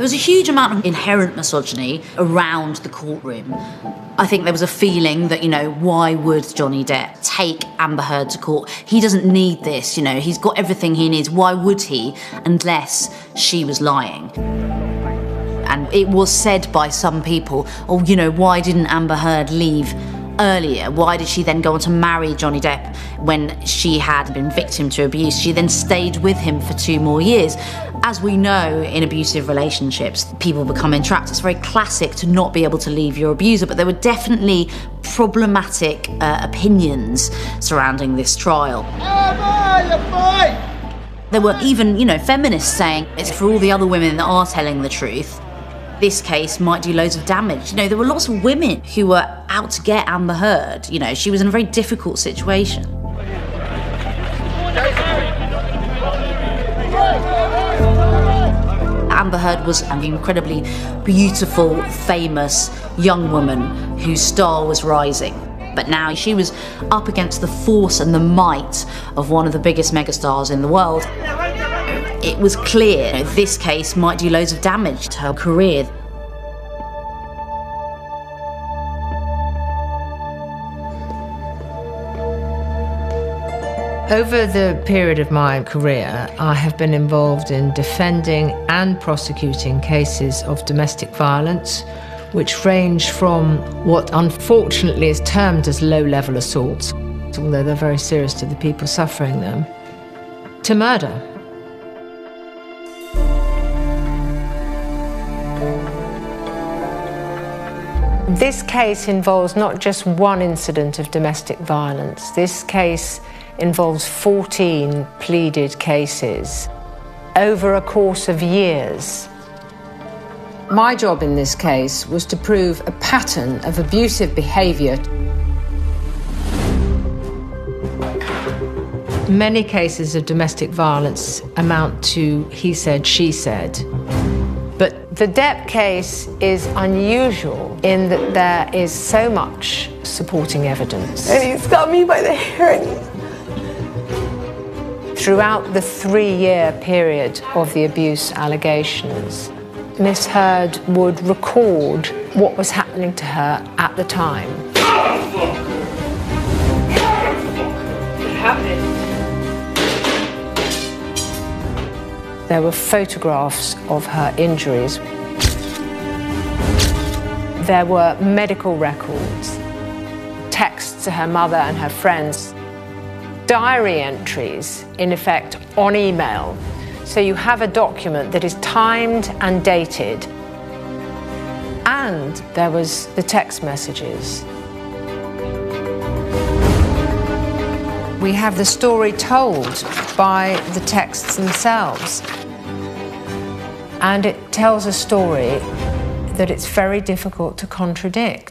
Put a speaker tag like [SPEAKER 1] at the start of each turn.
[SPEAKER 1] There was a huge amount of inherent misogyny around the courtroom. I think there was a feeling that, why would Johnny Depp take Amber Heard to court? He doesn't need this, he's got everything he needs. Why would he, unless she was lying? And it was said by some people, why didn't Amber Heard leave earlier? Why did she then go on to marry Johnny Depp when she had been victim to abuse? She then stayed with him for 2 more years. As we know, in abusive relationships, people become entrapped. It's very classic to not be able to leave your abuser, but there were definitely problematic opinions surrounding this trial. There were even, feminists saying it's for all the other women that are telling the truth. This case might do loads of damage. There were lots of women who were out to get Amber Heard. She was in a very difficult situation. Amber Heard was an incredibly beautiful, famous young woman whose star was rising. But now she was up against the force and the might of one of the biggest megastars in the world. It was clear this case might do loads of damage to her career.
[SPEAKER 2] Over the period of my career, I have been involved in defending and prosecuting cases of domestic violence, which range from what unfortunately is termed as low-level assaults, although they're very serious to the people suffering them, to murder. This case involves not just one incident of domestic violence. This case involves 14 pleaded cases over a course of years. My job in this case was to prove a pattern of abusive behaviour. Many cases of domestic violence amount to he said, she said. But the Depp case is unusual in that there is so much supporting evidence.
[SPEAKER 3] And he's got me by the hair.
[SPEAKER 2] Throughout the 3-year period of the abuse allegations, Miss Heard would record what was happening to her at the time. There were photographs of her injuries. There were medical records, texts to her mother and her friends, diary entries, in effect, on email. So you have a document that is timed and dated. And there was the text messages. We have the story told by the texts themselves. And it tells a story that it's very difficult to contradict.